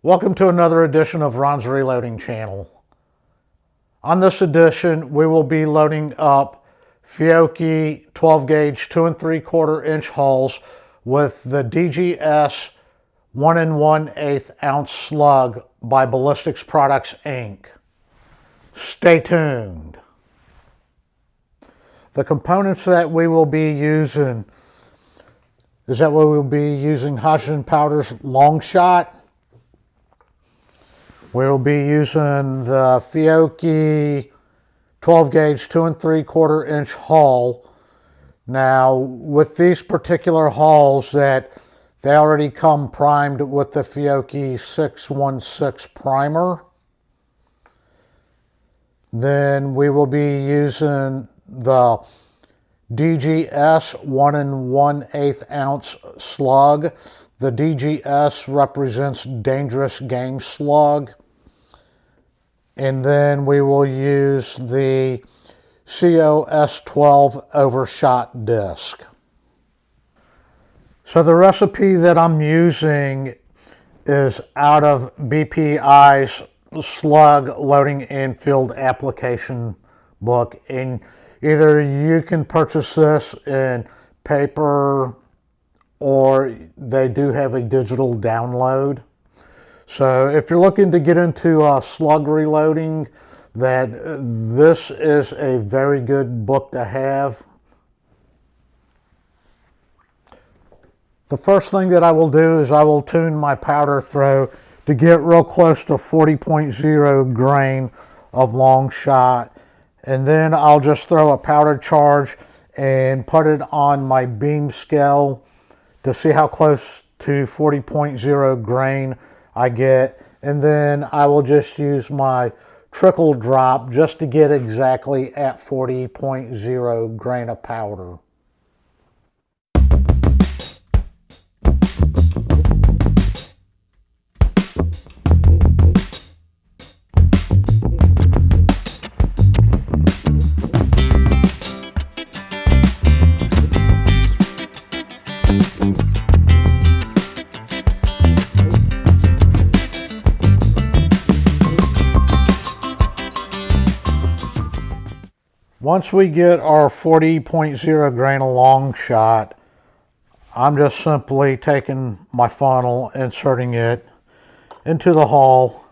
Welcome to another edition of Ron's Reloading Channel. On this edition, we will be loading up Fiocchi 12 gauge 2 3/4 inch hulls with the DGS 1 1/8 ounce slug by Ballistics Products Inc. Stay tuned. The components that we will be using is that we will be using hydrogen powder's long shot. We'll be using the Fiocchi 12 gauge 2 3/4 inch hull. Now with these particular hulls that they already come primed with the Fiocchi 616 primer. Then we will be using the DGS 1 1/8 ounce slug. The DGS represents Dangerous Game Slug. And then we will use the COS12 overshot disc. So the recipe that I'm using is out of BPI's slug loading and field application book, and either you can purchase this in paper or they do have a digital download. So if you're looking to get into slug reloading, this is a very good book to have. The first thing that I will do is I will tune my powder throw to get real close to 40.0 grain of long shot. And then I'll just throw a powder charge and put it on my beam scale to see how close to 40.0 grain I get, and then I will just use my trickle drop just to get exactly at 40.0 grain of powder. Once we get our 40.0 grain of long shot, I'm just simply taking my funnel, inserting it into the hull,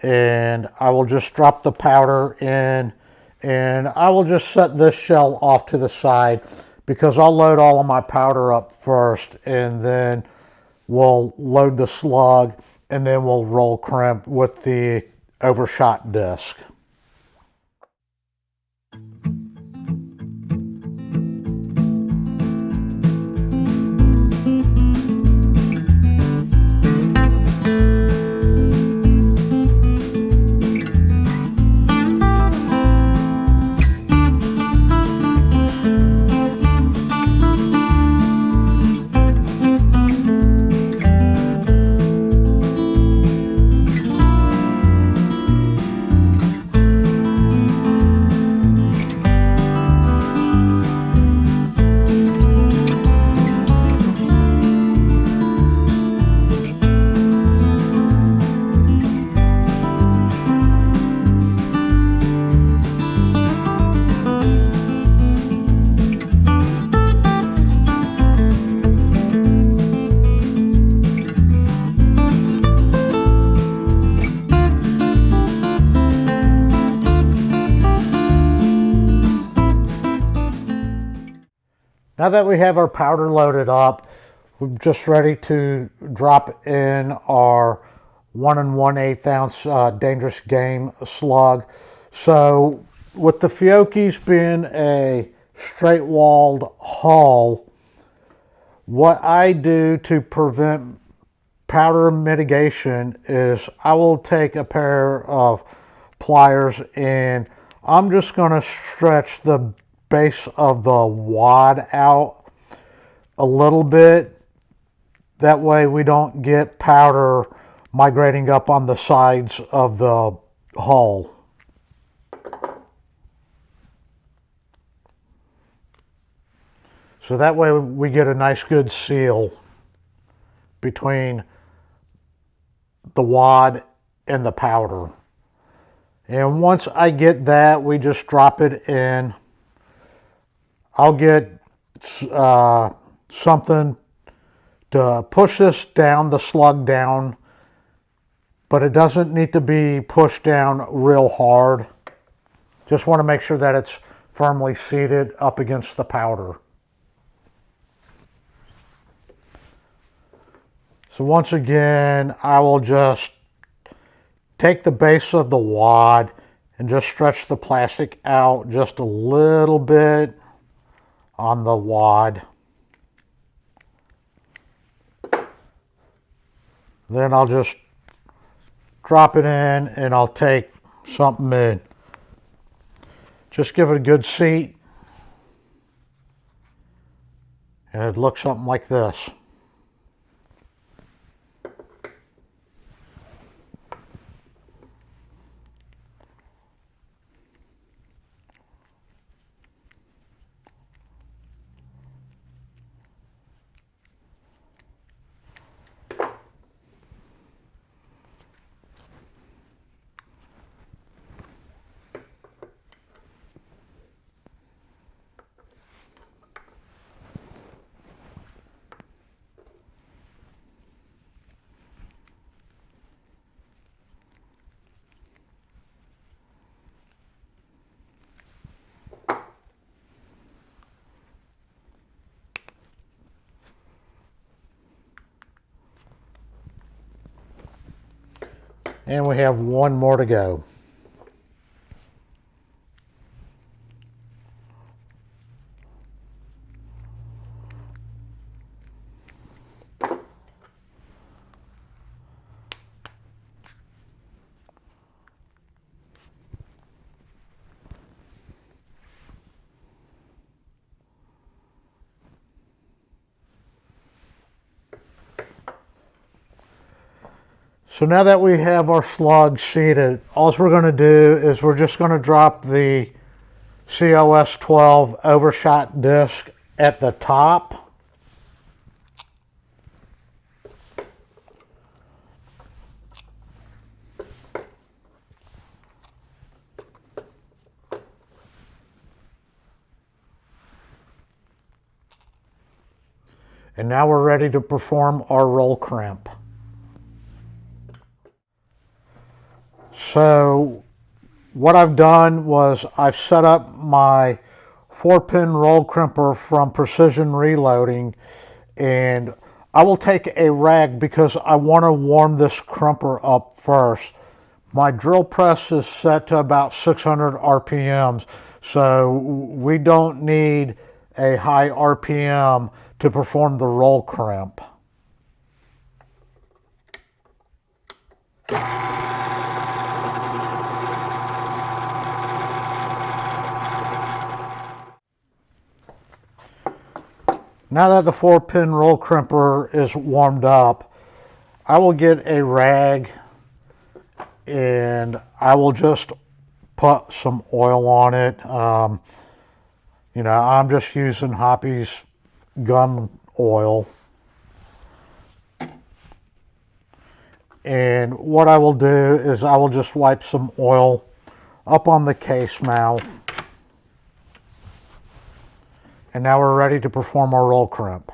and I will just drop the powder in, and I will just set this shell off to the side because I'll load all of my powder up first, and then we'll load the slug, and then we'll roll crimp with the overshot disc. Now that we have our powder loaded up, we're just ready to drop in our 1 1/8 ounce Dangerous Game slug. So with the Fiocchi's being a straight walled hull, what I do to prevent powder mitigation is I will take a pair of pliers and I'm just going to stretch the base of the wad out a little bit. That way we don't get powder migrating up on the sides of the hull. So that way we get a nice good seal between the wad and the powder. And once I get that, we just drop it in. I'll get something to push this down, the slug down, but it doesn't need to be pushed down real hard. Just want to make sure that it's firmly seated up against the powder. So once again, I will just take the base of the wad and just stretch the plastic out just a little bit on the wad. Then I'll just drop it in and I'll take something in. Just give it a good seat. And it looks something like this. And we have one more to go. So now that we have our slug seated, all we're going to do is we're just going to drop the COS 12 overshot disc at the top. And now we're ready to perform our roll crimp. So what I've done was I've set up my 4-pin roll crimper from Precision Reloading, and I will take a rag because I want to warm this crimper up first. My drill press is set to about 600 RPMs, so we don't need a high RPM to perform the roll crimp. Now that the 4-pin roll crimper is warmed up, I will get a rag and I will just put some oil on it. You know, I'm just using Hoppy's gun oil. And what I will do is I will just wipe some oil up on the case mouth. And now we're ready to perform our roll crimp.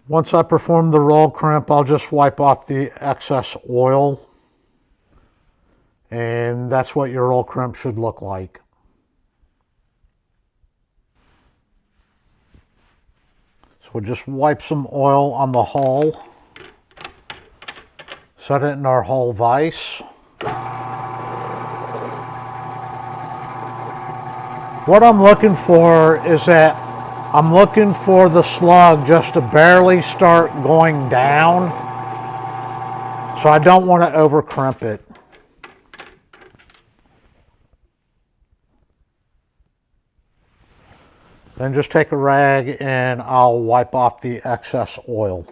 Once I perform the roll crimp, I'll just wipe off the excess oil. And that's what your roll crimp should look like. So we'll just wipe some oil on the hull. Set it in our hull vise. What I'm looking for is that I'm looking for the slug just to barely start going down. So I don't want to over crimp it. Then just take a rag and I'll wipe off the excess oil.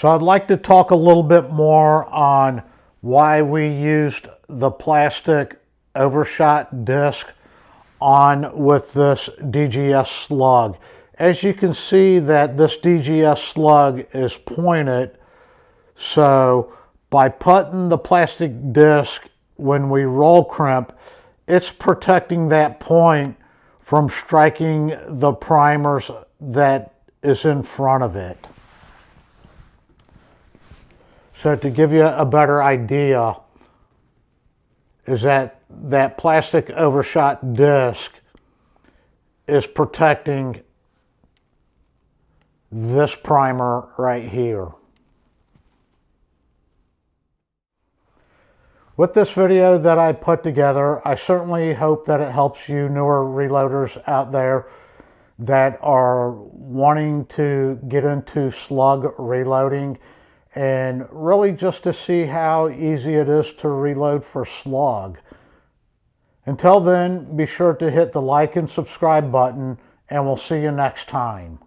So I'd like to talk a little bit more on why we used the plastic overshot disc on with this DGS slug. As you can see that this DGS slug is pointed, so by putting the plastic disc when we roll crimp, it's protecting that point from striking the primers that is in front of it. So to give you a better idea, is that plastic overshot disc is protecting this primer right here. With this video that I put together, I certainly hope that it helps you newer reloaders out there that are wanting to get into slug reloading, and really just to see how easy it is to reload for slug. Until then, be sure to hit the like and subscribe button, and we'll see you next time.